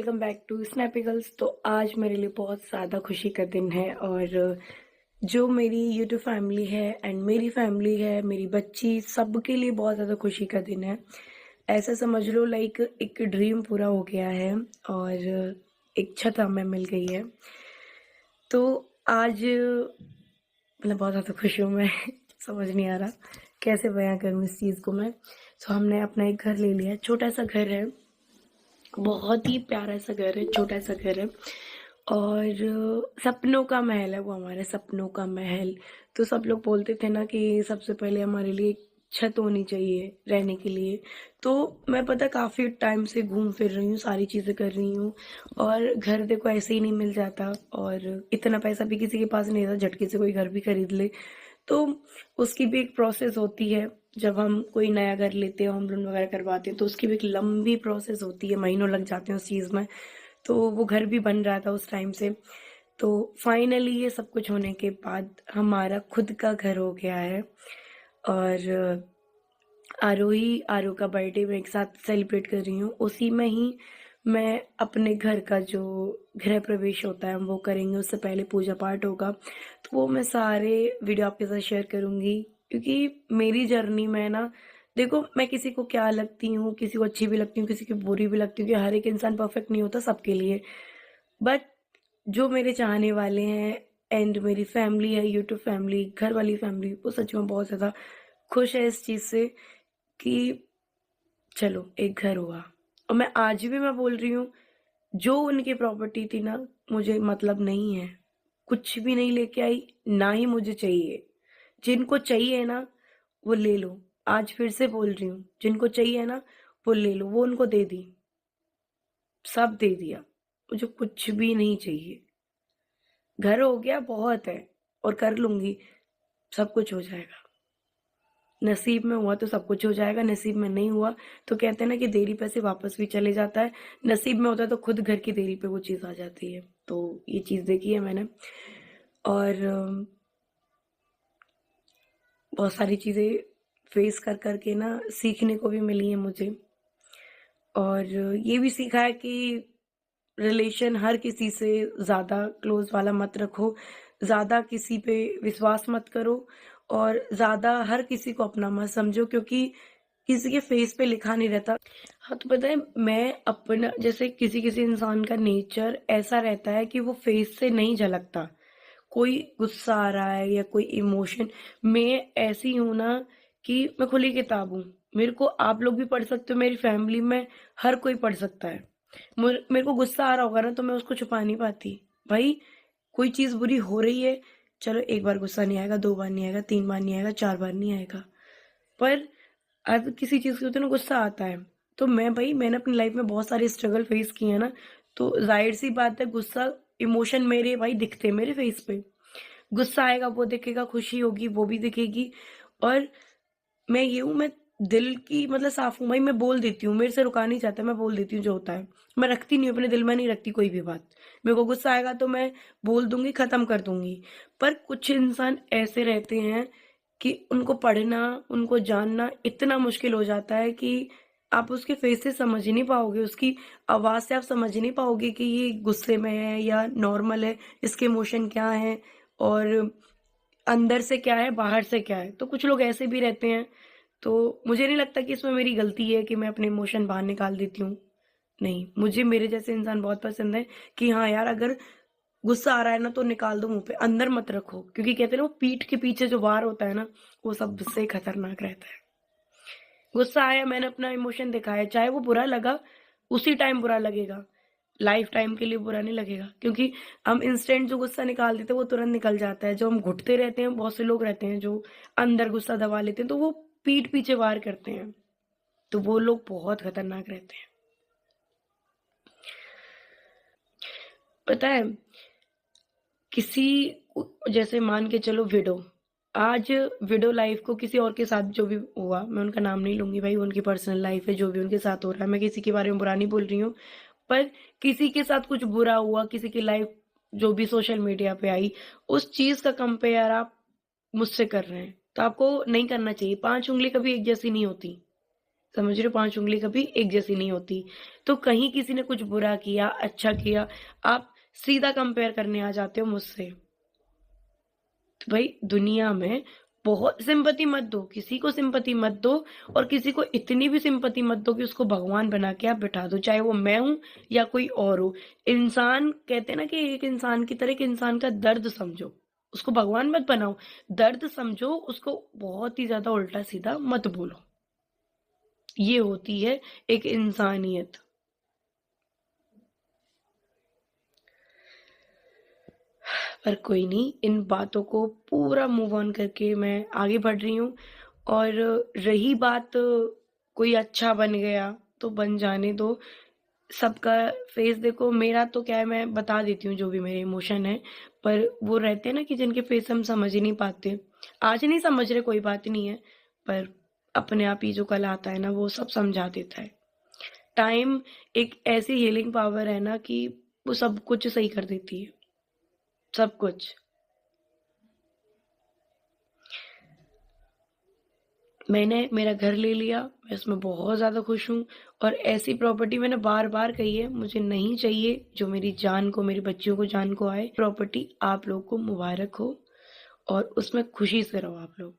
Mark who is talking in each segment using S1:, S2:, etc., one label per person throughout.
S1: Welcome back to स्नैपिकल्स। तो आज मेरे लिए बहुत ज़्यादा खुशी का दिन है और जो मेरी यूट्यूब फैमिली है एंड मेरी फैमिली है, मेरी बच्ची, सबके लिए बहुत ज़्यादा खुशी का दिन है। ऐसा समझ लो लाइक एक ड्रीम पूरा हो गया है और एक छत हमें मिल गई है। तो आज मतलब बहुत ज़्यादा खुश हूँ मैं समझ नहीं आ रहा कैसे बयां करूँ इस चीज़ को मैं। सो हमने अपना एक घर ले लिया, छोटा सा घर है, बहुत ही प्यारा सा घर है, छोटा सा घर है और सपनों का महल है वो, हमारे सपनों का महल। तो सब लोग बोलते थे ना कि सबसे पहले हमारे लिए एक छत होनी चाहिए रहने के लिए। तो मैं पता काफ़ी टाइम से घूम फिर रही हूँ, सारी चीज़ें कर रही हूँ और घर देखो ऐसे ही नहीं मिल जाता और इतना पैसा भी किसी के पास नहीं था झटके से कोई घर भी खरीद ले। तो उसकी भी एक प्रोसेस होती है। जब हम कोई नया घर लेते हैं, होम लोन वगैरह करवाते हैं, तो उसकी भी एक लंबी प्रोसेस होती है, महीनों लग जाते हैं उस चीज़ में। तो वो घर भी बन रहा था उस टाइम से। तो फाइनली ये सब कुछ होने के बाद हमारा खुद का घर हो गया है और आरू का बर्थडे मैं एक साथ सेलिब्रेट कर रही हूँ। उसी में ही मैं अपने घर का जो गृह प्रवेश होता है वो करेंगे, उससे पहले पूजा पाठ होगा। तो वो मैं सारे वीडियो आपके साथ शेयर करूँगी क्योंकि मेरी जर्नी में ना, देखो मैं किसी को क्या लगती हूँ, किसी को अच्छी भी लगती हूँ, किसी को बुरी भी लगती हूँ, कि हर एक इंसान परफेक्ट नहीं होता सबके लिए। बट जो मेरे चाहने वाले हैं एंड मेरी फैमिली है, यूट्यूब फैमिली, घर वाली फैमिली, वो सच में बहुत ज़्यादा खुश है इस चीज़ से कि चलो एक घर हुआ। और मैं आज भी मैं बोल रही हूँ, जो उनकी प्रॉपर्टी थी ना, मुझे मतलब नहीं है, कुछ भी नहीं लेके आई, ना ही मुझे चाहिए। जिनको चाहिए ना वो ले लो। आज फिर से बोल रही हूँ, जिनको चाहिए ना वो ले लो। वो उनको दे दी, सब दे दिया, मुझे कुछ भी नहीं चाहिए। घर हो गया बहुत है और कर लूंगी, सब कुछ हो जाएगा। नसीब में हुआ तो सब कुछ हो जाएगा, नसीब में नहीं हुआ तो कहते हैं ना कि देरी पे से वापस भी चले जाता है। नसीब में होता है तो खुद घर की देरी पे वो चीज़ आ जाती है। तो ये चीज़ देखी है मैंने और बहुत सारी चीज़ें फेस कर कर के ना सीखने को भी मिली है मुझे और ये भी सीखा है कि रिलेशन हर किसी से ज़्यादा क्लोज वाला मत रखो, ज़्यादा किसी पे विश्वास मत करो और ज़्यादा हर किसी को अपना मत समझो, क्योंकि किसी के फेस पे लिखा नहीं रहता। हाँ, तो पता है मैं अपना, जैसे किसी-किसी इंसान का नेचर ऐसा रहता है कि वो फेस से नहीं झलकता। कोई गुस्सा आ रहा है या कोई इमोशन, मैं ऐसी हूँ ना कि मैं खुली किताब हूँ। मेरे को आप लोग भी पढ़ सकते हो, मेरी फैमिली में हर कोई पढ़ सकता है। मेरे को गुस्सा आ रहा होगा ना तो मैं उसको छुपा नहीं पाती। भाई कोई चीज़ बुरी हो रही है, चलो एक बार गुस्सा नहीं आएगा, 2 बार नहीं आएगा, 3 बार नहीं आएगा, 4 बार नहीं आएगा। पर अब किसी चीज़ के होते ना गुस्सा आता है। तो मैंने अपनी लाइफ में बहुत सारे स्ट्रगल फेस किए हैं ना, तो ज़ाहिर-सी बात है गुस्सा इमोशन मेरे भाई दिखते हैं मेरे फेस पे। गुस्सा आएगा वो दिखेगा, खुशी होगी वो भी दिखेगी और मैं ये हूँ, मैं दिल की मतलब साफ हूँ भाई, मैं बोल देती हूँ, मेरे से रुका नहीं जाता, मैं बोल देती हूँ जो होता है। मैं रखती नहीं हूँ, अपने दिल में नहीं रखती कोई भी बात। मेरे को गुस्सा आएगा तो मैं बोल दूँगी, ख़त्म कर दूँगी। पर कुछ इंसान ऐसे रहते हैं कि उनको पढ़ना, उनको जानना इतना मुश्किल हो जाता है कि आप उसके फेस से समझ ही नहीं पाओगे, उसकी आवाज़ से आप समझ ही नहीं पाओगे कि ये गुस्से में है या नॉर्मल है, इसके इमोशन क्या हैं और अंदर से क्या है, बाहर से क्या है। तो कुछ लोग ऐसे भी रहते हैं, तो मुझे नहीं लगता कि इसमें मेरी गलती है कि मैं अपने इमोशन बाहर निकाल देती हूँ। नहीं, मुझे मेरे जैसे इंसान बहुत पसंद है कि हाँ यार, अगर गुस्सा आ रहा है ना तो निकाल दो मुँह पे, अंदर मत रखो, क्योंकि कहते हैं ना वो पीठ के पीछे जो वार होता है ना, वो सबसे खतरनाक रहता है। गुस्सा आया, मैंने अपना इमोशन दिखाया, चाहे वो बुरा लगा, उसी टाइम बुरा लगेगा, लाइफ टाइम के लिए बुरा नहीं लगेगा, क्योंकि हम इंस्टेंट जो गुस्सा निकाल देते हैं वो तुरंत निकल जाता है। जो हम घुटते रहते हैं, बहुत से लोग रहते हैं जो अंदर गुस्सा दबा लेते हैं, तो वो पीठ पीछे वार करते हैं, तो वो लोग बहुत खतरनाक रहते हैं। पता है, किसी जैसे मान के चलो विडो, आज विडो लाइफ को किसी और के साथ जो भी हुआ, मैं उनका नाम नहीं लूंगी भाई, उनकी पर्सनल लाइफ है, जो भी उनके साथ हो रहा है, मैं किसी के बारे में बुरा नहीं बोल रही हूँ। पर किसी के साथ कुछ बुरा हुआ, किसी की लाइफ जो भी सोशल मीडिया पे आई, उस चीज का कंपेयर आप मुझसे कर रहे हैं, तो आपको नहीं करना चाहिए। 5 उंगली कभी एक जैसी नहीं होती, समझ रहे हो? 5 उँगली कभी एक जैसी नहीं होती। तो कहीं किसी ने कुछ बुरा किया, अच्छा किया, आप सीधा कंपेयर करने आ जाते हो मुझसे। तो भाई दुनिया में बहुत सिंपैथी मत दो, किसी को सिंपैथी मत दो, और किसी को इतनी भी सिंपैथी मत दो कि उसको भगवान बना के आप बिठा दो, चाहे वो मैं हूँ या कोई और हो। इंसान कहते हैं ना कि एक इंसान की तरह एक इंसान का दर्द समझो, उसको भगवान मत बनाओ, दर्द समझो, उसको बहुत ही ज़्यादा उल्टा-सीधा मत बोलो। ये होती है एक इंसानियत। पर कोई नहीं, इन बातों को पूरा मूव ऑन करके मैं आगे बढ़ रही हूँ। और रही बात कोई अच्छा बन गया तो बन जाने दो, सबका फेस देखो। मेरा तो क्या है, मैं बता देती हूँ जो भी मेरे इमोशन है, पर वो रहते हैं ना कि जिनके फेस हम समझ ही नहीं पाते। आज नहीं समझ रहे, कोई बात नहीं है, पर अपने आप ही जो कल आता है ना वो सब समझा देता है। टाइम एक ऐसी हीलिंग पावर है ना कि वो सब कुछ सही कर देती है, सब कुछ। मैंने मेरा घर ले लिया, मैं उसमें बहुत ज़्यादा खुश हूँ। और ऐसी प्रॉपर्टी मैंने बार-बार कही है, मुझे नहीं चाहिए जो मेरी जान को, मेरी बच्चियों को जान को आए। प्रॉपर्टी आप लोग को मुबारक हो और उसमें खुशी से रहो आप लोग।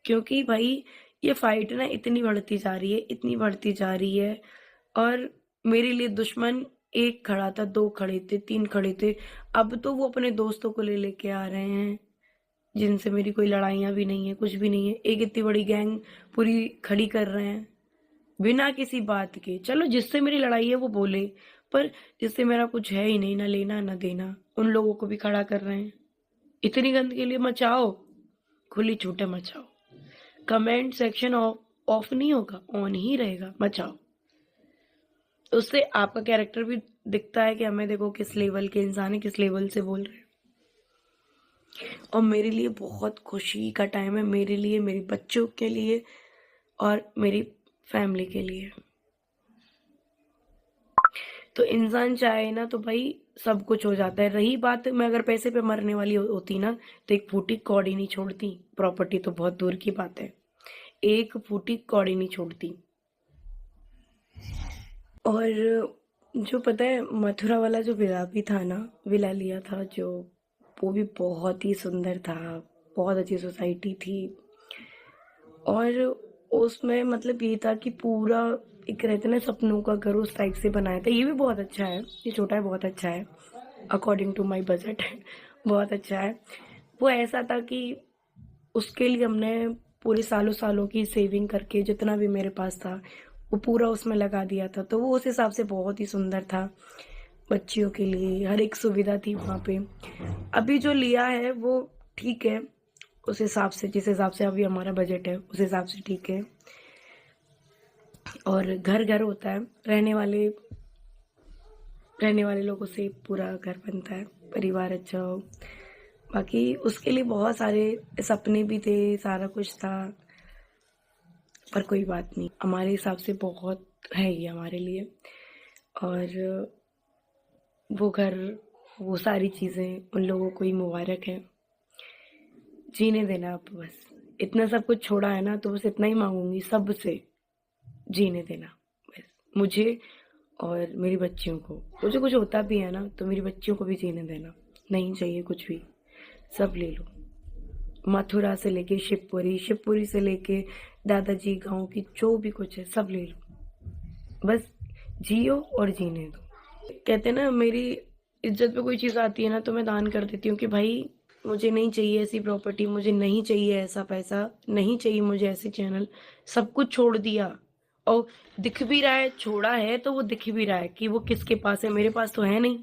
S1: क्योंकि भाई ये फाइट ना इतनी बढ़ती जा रही है, इतनी बढ़ती जा रही है। और मेरे लिए दुश्मन 1 खड़ा था, 2 खड़े थे, 3 खड़े थे, अब तो वो अपने दोस्तों को ले लेके आ रहे हैं, जिनसे मेरी कोई लड़ाइयाँ भी नहीं है, कुछ भी नहीं है। एक इतनी बड़ी गैंग पूरी खड़ी कर रहे हैं, बिना किसी बात के। चलो जिससे मेरी लड़ाई है वो बोले, पर जिससे मेरा कुछ है ही नहीं, ना लेना ना देना, उन लोगों को भी खड़ा कर रहे हैं। इतनी गंदगी के लिए मचाओ, खुली छूटे मचाओ। कमेंट सेक्शन ऑफ नहीं होगा, ऑन ही रहेगा, मचाओ। उससे आपका कैरेक्टर भी दिखता है कि हमें देखो किस लेवल के इंसान है, किस लेवल से बोल रहे हैं। और मेरे लिए बहुत खुशी का टाइम है, मेरे लिए, मेरे बच्चों के लिए और मेरी फैमिली के लिए। तो इंसान चाहे ना तो भाई सब कुछ हो जाता है। रही बात, मैं अगर पैसे पे मरने वाली होती ना तो एक फूटी कौड़ी नहीं छोड़ती, प्रॉपर्टी तो बहुत दूर की बात है, एक फूटी कौड़ी नहीं छोड़ती। और जो पता है, मथुरा वाला जो विला भी था ना, विला लिया था जो, वो भी बहुत ही सुंदर था, बहुत अच्छी सोसाइटी थी। और उसमें मतलब ये था कि पूरा एक रहते ना सपनों का घर, उस टाइप से बनाया था। ये भी बहुत अच्छा है, ये छोटा है, बहुत अच्छा है, अकॉर्डिंग टू माई बजट बहुत अच्छा है। वो ऐसा था कि उसके लिए हमने पूरे सालों सालों की सेविंग करके जितना भी मेरे पास था वो पूरा उसमें लगा दिया था। तो वो उस हिसाब से बहुत ही सुंदर था, बच्चियों के लिए हर एक सुविधा थी वहाँ पे। अभी जो लिया है वो ठीक है, उस हिसाब से, जिस हिसाब से अभी हमारा बजट है उस हिसाब से ठीक है। और घर घर होता है, रहने वाले लोगों से पूरा घर बनता है, परिवार अच्छा हो। बाकी उसके लिए बहुत सारे सपने भी थे, सारा कुछ था, पर कोई बात नहीं, हमारे हिसाब से बहुत है ये हमारे लिए। और वो घर, वो सारी चीज़ें उन लोगों को ही मुबारक है। जीने देना आप बस, इतना सब कुछ छोड़ा है ना तो बस इतना ही मांगूंगी सबसे, जीने देना बस मुझे और मेरी बच्चियों को। मुझे कुछ होता भी है ना तो मेरी बच्चियों को भी जीने देना, नहीं चाहिए कुछ भी, सब ले लो। मथुरा से लेके शिवपुरी, शिवपुरी से लेके दादाजी गांव की जो भी कुछ है सब ले लो, बस जियो और जीने दो। कहते हैं ना, मेरी इज्जत पे कोई चीज़ आती है ना तो मैं दान कर देती हूँ कि भाई मुझे नहीं चाहिए ऐसी प्रॉपर्टी, मुझे नहीं चाहिए ऐसा पैसा, नहीं चाहिए मुझे ऐसे चैनल, सब कुछ छोड़ दिया। और दिख भी रहा है, छोड़ा है तो वो दिख भी रहा है कि वो किसके पास है, मेरे पास तो है नहीं।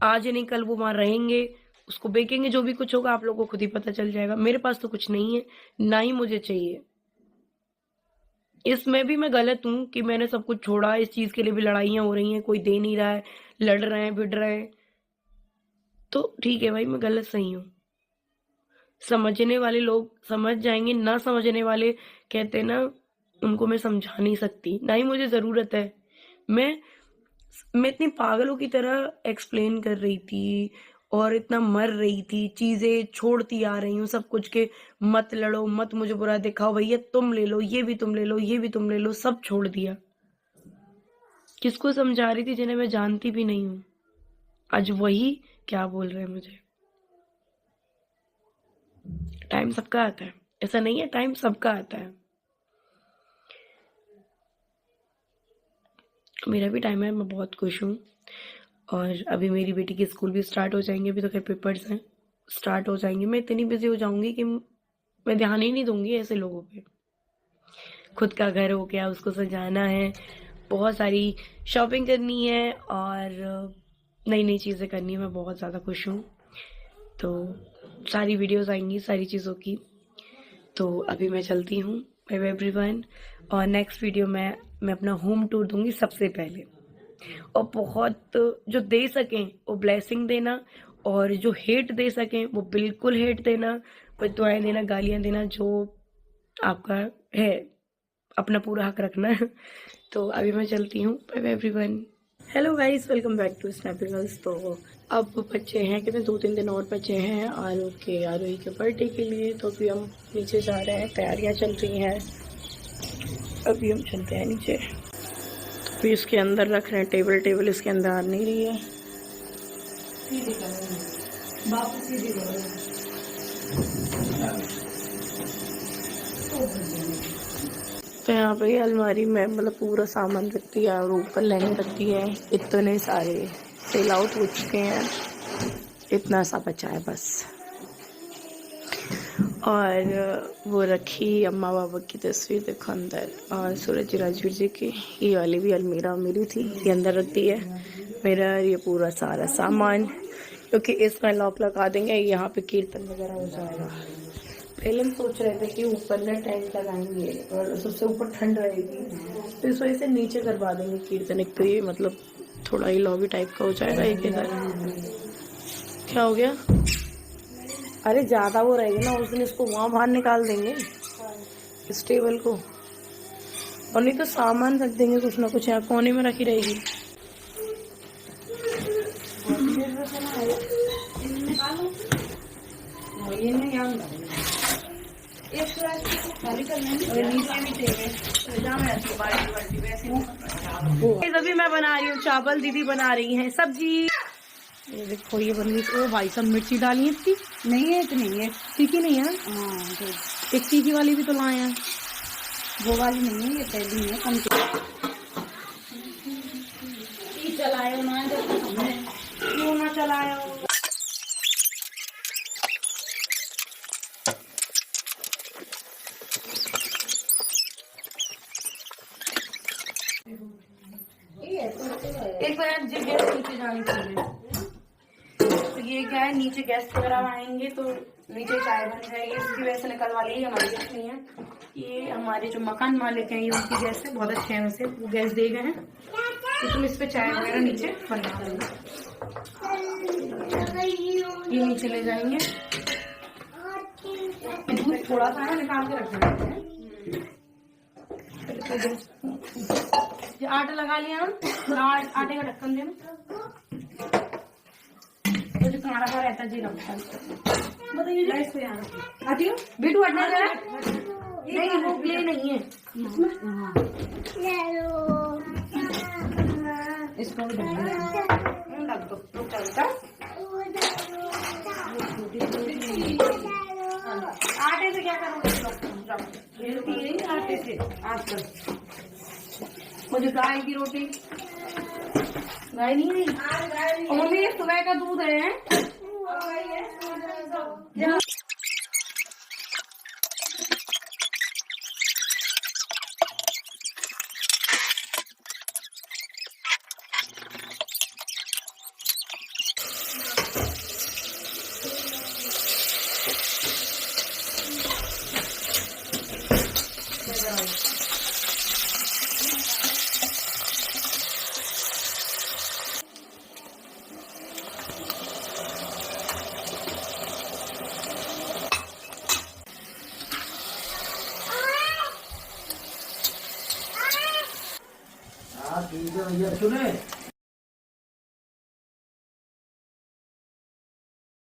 S1: आज नहीं कल वो वहां रहेंगे, उसको बेचेंगे, जो भी कुछ होगा आप लोगों को खुद ही पता चल जाएगा। मेरे पास तो कुछ नहीं है, ना ही मुझे चाहिए। इसमें भी मैं गलत हूँ कि मैंने सब कुछ छोड़ा, इस चीज के लिए भी लड़ाइयाँ हो रही हैं, कोई दे नहीं रहा है, लड़ रहे हैं, भिड़ रहे हैं, तो ठीक है भाई, मैं गलत सही हूँ। समझने वाले लोग समझ जाएंगे, ना समझने वाले कहते हैं ना, उनको मैं समझा नहीं सकती, ना ही मुझे जरूरत है। मैं मैं इतनी पागलों की तरह एक्सप्लेन कर रही थी और इतना मर रही थी, चीज़ें छोड़ती आ रही हूँ सब कुछ के मत लड़ो, मत मुझे बुरा दिखाओ, भैया तुम ले लो, ये भी तुम ले लो, ये भी तुम ले लो, सब छोड़ दिया। किसको समझा रही थी जिन्हें मैं जानती भी नहीं हूँ, आज वही क्या बोल रहे हैं मुझे। टाइम सबका आता है, ऐसा नहीं है, टाइम सबका आता है। मेरा भी टाइम है, मैं बहुत खुश हूँ। और अभी मेरी बेटी के स्कूल भी स्टार्ट हो जाएंगे, अभी तो खैर पेपर्स हैं, स्टार्ट हो जाएंगे। मैं इतनी बिजी हो जाऊंगी कि मैं ध्यान ही नहीं दूंगी ऐसे लोगों पे। खुद का घर हो गया, उसको सजाना है, बहुत सारी शॉपिंग करनी है और नई नई चीज़ें करनी है। मैं बहुत ज़्यादा खुश हूँ। तो सारी वीडियोस आएंगी सारी चीज़ों की। तो अभी मैं चलती हूँ, बाय बाय एवरीवन। और नेक्स्ट वीडियो में मैं अपना होम टूर दूंगी सबसे पहले। और बहुत जो दे सकें वो ब्लेसिंग देना, और जो हेट दे सकें वो बिल्कुल हेट देना, दुआएं देना, गालियां देना, जो आपका है अपना पूरा हक रखना है। तो अभी मैं चलती हूँ, bye bye everyone. Hello guys, welcome back to Snappy Girls. तो अब बच्चे हैं कितने, 2-3 दिन और बच्चे हैं आरोही के बर्थडे के लिए। तो अभी हम नीचे जा रहे हैं, तैयारियां चल रही हैं। अभी हम चलते हैं नीचे। फिर इसके अंदर रख रहे हैं टेबल इसके अंदर आ नहीं रही है। तो यहाँ पे अलमारी में मतलब पूरा सामान रखती है और ऊपर लहंगे रखती है। इतने सारे सेल आउट हो चुके हैं, इतना सा बचा है बस। और वो रखी अम्मा बाबा की तस्वीर देखो अंदर, और सूरज राजवीर जी की। ये वाली भी अलमीरा मेरी थी, ये अंदर रख दी है मेरा। ये पूरा सारा सामान, क्योंकि इसमें लॉक लगा देंगे, यहाँ पे कीर्तन वगैरह हो जाएगा। पहले हम सोच रहे थे कि ऊपर में टेंट लगाएंगे और सबसे ऊपर ठंड रहेगी, तो इस वजह से नीचे करवा देंगे कीर्तन। एक तो ये मतलब थोड़ा ही लॉबी टाइप का हो जाएगा एक इधर। क्या हो गया? अरे ज्यादा वो रहेगी ना, उस दिन इसको वहां बाहर निकाल देंगे इस टेबल को, और नहीं तो सामान रख देंगे कुछ ना कुछ यहाँ कोने में रखी रहेगी। अभी मैं बना रही हूँ चावल, दीदी बना रही हैं सब्जी। ये देखो ये बन गई। ओ भाई, सब मिर्ची डाली है इतनी? नहीं है, इतनी है, तीखी नहीं है। एक तीखी वाली भी तो लाए हैं। वो वाली नहीं है, ये पहली है, कम चलायो ना, क्यों ना चलायो। एक बार जी गैस नीचे जानी चाहिए। तो ये क्या है, नीचे गैस वगैरह आएंगे तो नीचे चाय बन जाएगी, इसकी वजह से निकलवा ली। हमारी गैस नहीं है, ये हमारे जो मकान मालिक हैं ये उनकी गैस है, बहुत अच्छे हैं वैसे, वो गैस दे गए हैं। तो तुम इस पे चाय वगैरह नीचे बना देंगे, ये नीचे ले जाएंगे। दूध थोड़ा सा है, निकाल के रख देंगे। आटा लगा लिया हम, आटे का ढक्कन देना। तो जो तुम्हारा घर रहता जी रखता आती हो बेटू, हटना जरा। नहीं वो प्ले नहीं है इसको रख दो, चलता आटे से क्या करोगे? आटे से आजकल मुझे गाय की रोटी, गाय नहीं है और मम्मी ये सुबह का दूध है। सुने